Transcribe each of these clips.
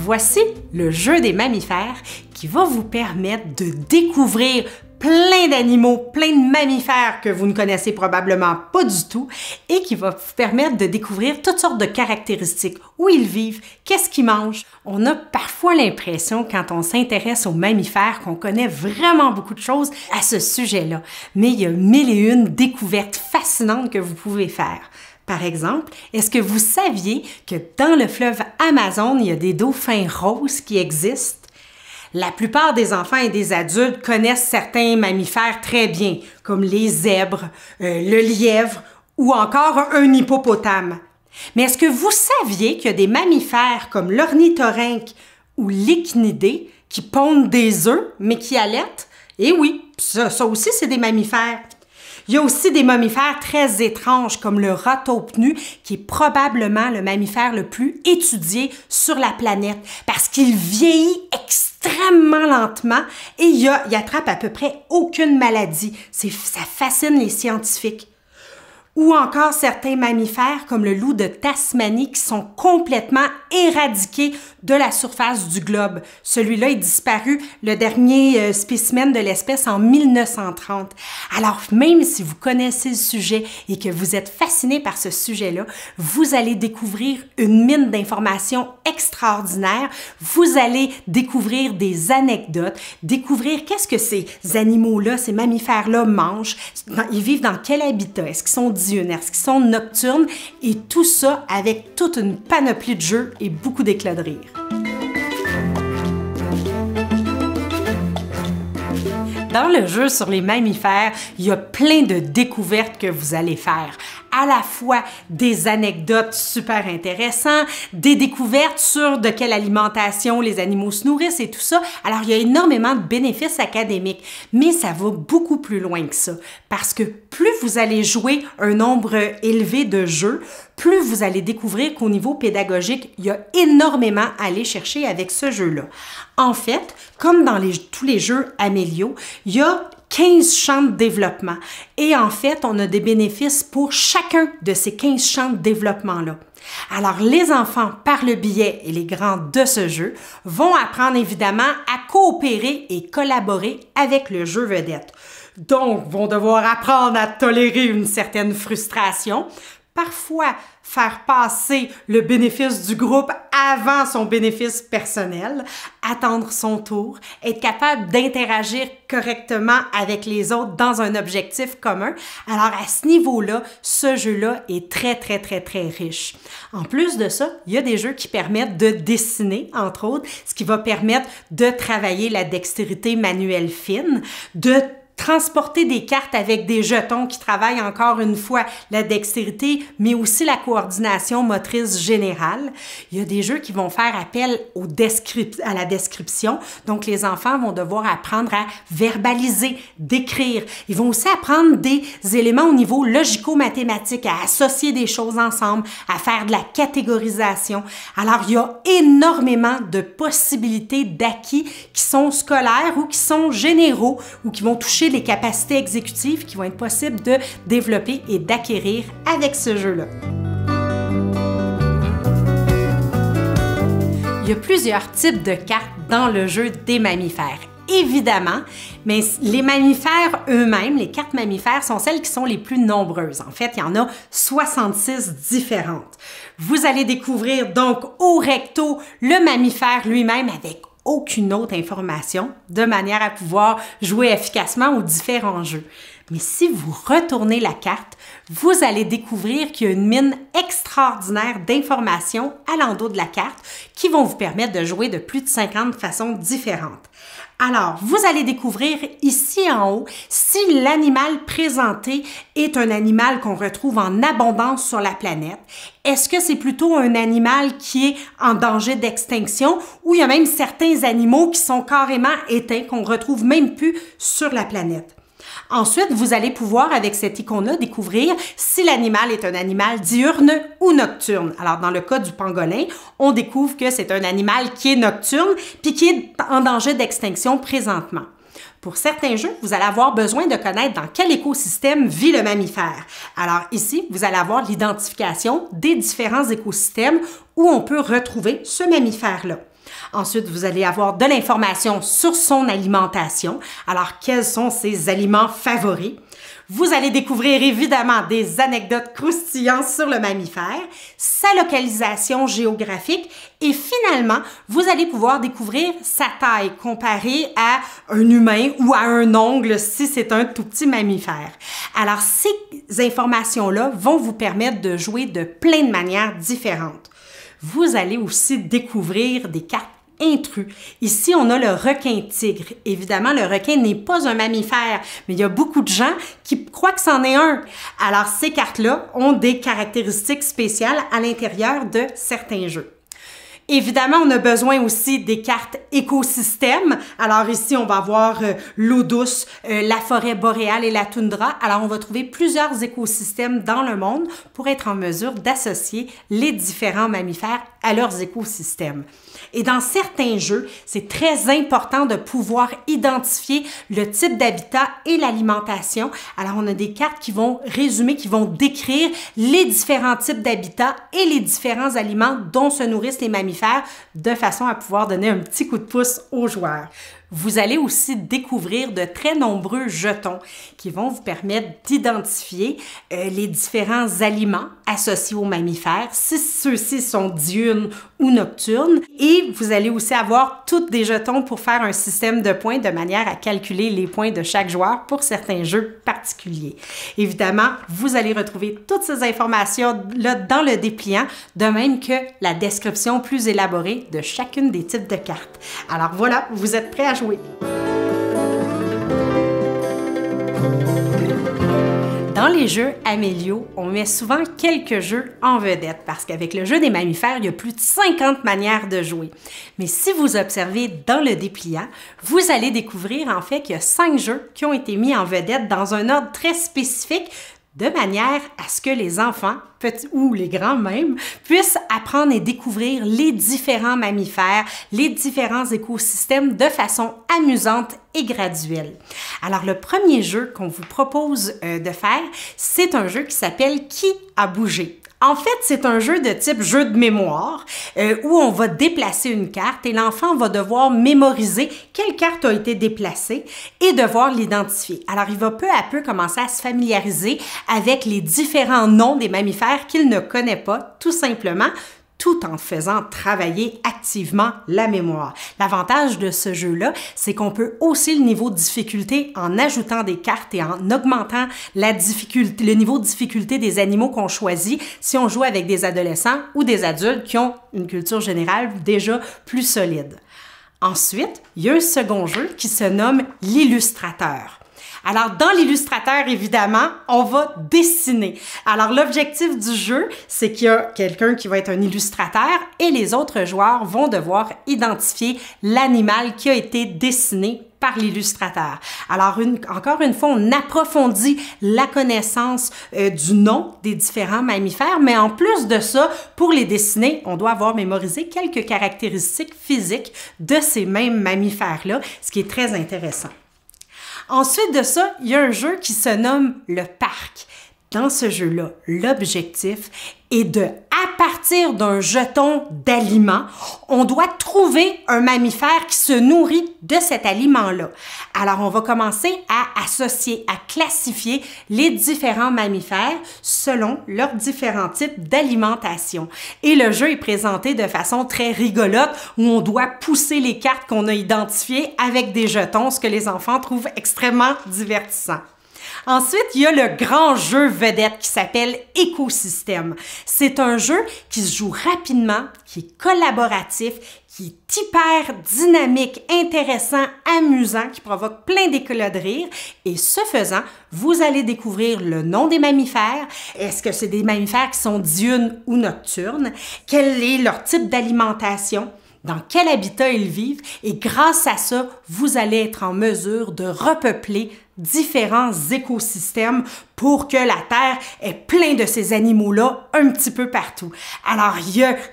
Voici le jeu des mammifères qui va vous permettre de découvrir plein d'animaux, plein de mammifères que vous ne connaissez probablement pas du tout et qui va vous permettre de découvrir toutes sortes de caractéristiques, où ils vivent, qu'est-ce qu'ils mangent. On a parfois l'impression, quand on s'intéresse aux mammifères, qu'on connaît vraiment beaucoup de choses à ce sujet-là. Mais il y a mille et une découvertes fascinantes que vous pouvez faire. Par exemple, est-ce que vous saviez que dans le fleuve Amazon, il y a des dauphins roses qui existent? La plupart des enfants et des adultes connaissent certains mammifères très bien, comme les zèbres, le lièvre ou encore un hippopotame. Mais est-ce que vous saviez qu'il y a des mammifères comme l'ornithorynque ou l'échinidé qui pondent des œufs, mais qui allaitent? Eh oui, ça aussi, c'est des mammifères. Il y a aussi des mammifères très étranges comme le ratopnu qui est probablement le mammifère le plus étudié sur la planète parce qu'il vieillit extrêmement lentement et il attrape à peu près aucune maladie. Ça fascine les scientifiques. Ou encore certains mammifères comme le loup de Tasmanie qui sont complètement éradiqués de la surface du globe. Celui-là est disparu, le dernier spécimen de l'espèce en 1930. Alors même si vous connaissez le sujet et que vous êtes fasciné par ce sujet-là, vous allez découvrir une mine d'informations extraordinaire. Vous allez découvrir des anecdotes, découvrir qu'est-ce que ces animaux-là, ces mammifères-là mangent, ils vivent dans quel habitat, est-ce qu'ils sont diurnes, est-ce qu'ils sont nocturnes, et tout ça avec toute une panoplie de jeux et beaucoup d'éclats de rire. Dans le jeu sur les mammifères, il y a plein de découvertes que vous allez faire. À la fois des anecdotes super intéressantes, des découvertes sur de quelle alimentation les animaux se nourrissent et tout ça. Alors, il y a énormément de bénéfices académiques, mais ça va beaucoup plus loin que ça. Parce que plus vous allez jouer un nombre élevé de jeux, plus vous allez découvrir qu'au niveau pédagogique, il y a énormément à aller chercher avec ce jeu-là. En fait, comme dans tous les jeux Amélio, il y a 15 champs de développement. Et en fait, on a des bénéfices pour chacun de ces 15 champs de développement-là. Alors, les enfants, par le biais et les grands de ce jeu, vont apprendre évidemment à coopérer et collaborer avec le jeu vedette. Donc, vont devoir apprendre à tolérer une certaine frustration, parfois faire passer le bénéfice du groupe avant son bénéfice personnel, attendre son tour, être capable d'interagir correctement avec les autres dans un objectif commun. Alors à ce niveau-là, ce jeu-là est très, très, très, très riche. En plus de ça, il y a des jeux qui permettent de dessiner, entre autres, ce qui va permettre de travailler la dextérité manuelle fine, de transporter des cartes avec des jetons qui travaillent encore une fois la dextérité, mais aussi la coordination motrice générale. Il y a des jeux qui vont faire appel à la description. Donc, les enfants vont devoir apprendre à verbaliser, décrire. Ils vont aussi apprendre des éléments au niveau logico-mathématique, à associer des choses ensemble, à faire de la catégorisation. Alors, il y a énormément de possibilités d'acquis qui sont scolaires ou qui sont généraux ou qui vont toucher les capacités exécutives qui vont être possibles de développer et d'acquérir avec ce jeu-là. Il y a plusieurs types de cartes dans le jeu des mammifères. Évidemment, mais les mammifères eux-mêmes, les cartes mammifères, sont celles qui sont les plus nombreuses. En fait, il y en a 66 différentes. Vous allez découvrir donc au recto le mammifère lui-même avec aucune autre information, de manière à pouvoir jouer efficacement aux différents jeux. Mais si vous retournez la carte, vous allez découvrir qu'il y a une mine extraordinaire d'informations à l'endos de la carte qui vont vous permettre de jouer de plus de 50 façons différentes. Alors, vous allez découvrir ici en haut si l'animal présenté est un animal qu'on retrouve en abondance sur la planète. Est-ce que c'est plutôt un animal qui est en danger d'extinction ou il y a même certains animaux qui sont carrément éteints, qu'on retrouve même plus sur la planète? Ensuite, vous allez pouvoir, avec cette icône-là, découvrir si l'animal est un animal diurne ou nocturne. Alors, dans le cas du pangolin, on découvre que c'est un animal qui est nocturne puis qui est en danger d'extinction présentement. Pour certains jeux, vous allez avoir besoin de connaître dans quel écosystème vit le mammifère. Alors ici, vous allez avoir l'identification des différents écosystèmes où on peut retrouver ce mammifère-là. Ensuite, vous allez avoir de l'information sur son alimentation. Alors, quels sont ses aliments favoris? Vous allez découvrir évidemment des anecdotes croustillantes sur le mammifère, sa localisation géographique et finalement, vous allez pouvoir découvrir sa taille comparée à un humain ou à un ongle si c'est un tout petit mammifère. Alors, ces informations-là vont vous permettre de jouer de plein de manières différentes. Vous allez aussi découvrir des cartes intrus. Ici, on a le requin-tigre. Évidemment, le requin n'est pas un mammifère, mais il y a beaucoup de gens qui croient que c'en est un. Alors, ces cartes-là ont des caractéristiques spéciales à l'intérieur de certains jeux. Évidemment, on a besoin aussi des cartes écosystèmes. Alors ici, on va avoir l'eau douce, la forêt boréale et la toundra. Alors, on va trouver plusieurs écosystèmes dans le monde pour être en mesure d'associer les différents mammifères à leurs écosystèmes. Et dans certains jeux, c'est très important de pouvoir identifier le type d'habitat et l'alimentation. Alors, on a des cartes qui vont résumer, qui vont décrire les différents types d'habitats et les différents aliments dont se nourrissent les mammifères de façon à pouvoir donner un petit coup de pouce aux joueurs. Vous allez aussi découvrir de très nombreux jetons qui vont vous permettre d'identifier les différents aliments associés aux mammifères, si ceux-ci sont diurnes ou nocturnes. Et vous allez aussi avoir tous des jetons pour faire un système de points de manière à calculer les points de chaque joueur pour certains jeux particuliers. Évidemment, vous allez retrouver toutes ces informations-là dans le dépliant, de même que la description plus élaborée de chacune des types de cartes. Alors voilà, vous êtes prêts à jouer. Dans les jeux Amélio, on met souvent quelques jeux en vedette parce qu'avec le jeu des mammifères, il y a plus de 50 manières de jouer. Mais si vous observez dans le dépliant, vous allez découvrir en fait qu'il y a 5 jeux qui ont été mis en vedette dans un ordre très spécifique de manière à ce que les enfants, petits ou les grands même, puissent apprendre et découvrir les différents mammifères, les différents écosystèmes de façon amusante et graduelle. Alors, le premier jeu qu'on vous propose de faire, c'est un jeu qui s'appelle « Qui a bougé ». En fait, c'est un jeu de type jeu de mémoire où on va déplacer une carte et l'enfant va devoir mémoriser quelle carte a été déplacée et devoir l'identifier. Alors, il va peu à peu commencer à se familiariser avec les différents noms des mammifères qu'il ne connaît pas, tout simplement, tout en faisant travailler activement la mémoire. L'avantage de ce jeu-là, c'est qu'on peut hausser le niveau de difficulté en ajoutant des cartes et en augmentant la difficulté, le niveau de difficulté des animaux qu'on choisit si on joue avec des adolescents ou des adultes qui ont une culture générale déjà plus solide. Ensuite, il y a un second jeu qui se nomme l'illustrateur. Alors, dans l'illustrateur, évidemment, on va dessiner. Alors, l'objectif du jeu, c'est qu'il y a quelqu'un qui va être un illustrateur et les autres joueurs vont devoir identifier l'animal qui a été dessiné par l'illustrateur. Alors, encore une fois, on approfondit la connaissance du nom des différents mammifères, mais en plus de ça, pour les dessiner, on doit avoir mémorisé quelques caractéristiques physiques de ces mêmes mammifères-là, ce qui est très intéressant. Ensuite de ça, il y a un jeu qui se nomme le parc. Dans ce jeu-là, l'objectif est de, à partir d'un jeton d'aliment, on doit trouver un mammifère qui se nourrit de cet aliment-là. Alors, on va commencer à associer, à classifier les différents mammifères selon leurs différents types d'alimentation. Et le jeu est présenté de façon très rigolote où on doit pousser les cartes qu'on a identifiées avec des jetons, ce que les enfants trouvent extrêmement divertissant. Ensuite, il y a le grand jeu vedette qui s'appelle Écosystème. C'est un jeu qui se joue rapidement, qui est collaboratif, qui est hyper dynamique, intéressant, amusant, qui provoque plein d'éclats de rire. Et ce faisant, vous allez découvrir le nom des mammifères. Est-ce que c'est des mammifères qui sont diurnes ou nocturnes? Quel est leur type d'alimentation? Dans quel habitat ils vivent? Et grâce à ça, vous allez être en mesure de repeupler différents écosystèmes pour que la Terre ait plein de ces animaux-là un petit peu partout. Alors,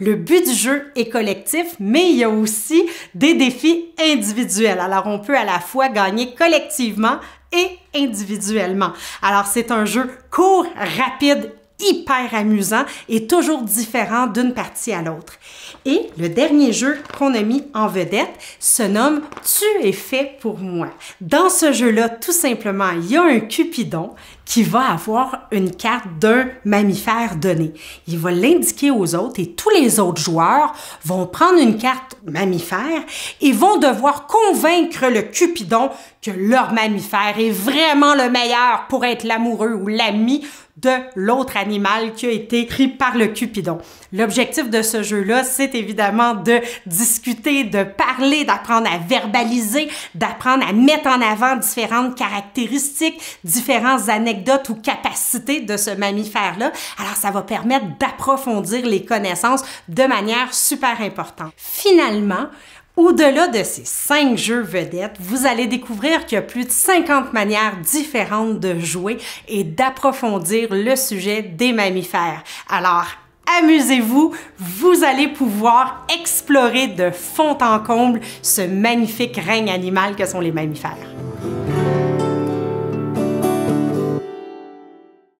le but du jeu est collectif, mais il y a aussi des défis individuels. Alors, on peut à la fois gagner collectivement et individuellement. Alors, c'est un jeu court, rapide, hyper amusant et toujours différent d'une partie à l'autre. Et le dernier jeu qu'on a mis en vedette se nomme « Tu es fait pour moi ». Dans ce jeu-là, tout simplement, il y a un Cupidon qui va avoir une carte d'un mammifère donné. Il va l'indiquer aux autres et tous les autres joueurs vont prendre une carte mammifère et vont devoir convaincre le Cupidon que leur mammifère est vraiment le meilleur pour être l'amoureux ou l'ami de l'autre animal qui a été pris par le Cupidon. L'objectif de ce jeu-là, c'est évidemment de discuter, de parler, d'apprendre à verbaliser, d'apprendre à mettre en avant différentes caractéristiques, différentes anecdotes ou capacités de ce mammifère-là. Alors, ça va permettre d'approfondir les connaissances de manière super importante. Finalement, au-delà de ces 5 jeux vedettes, vous allez découvrir qu'il y a plus de 50 manières différentes de jouer et d'approfondir le sujet des mammifères. Alors, amusez-vous, vous allez pouvoir explorer de fond en comble ce magnifique règne animal que sont les mammifères.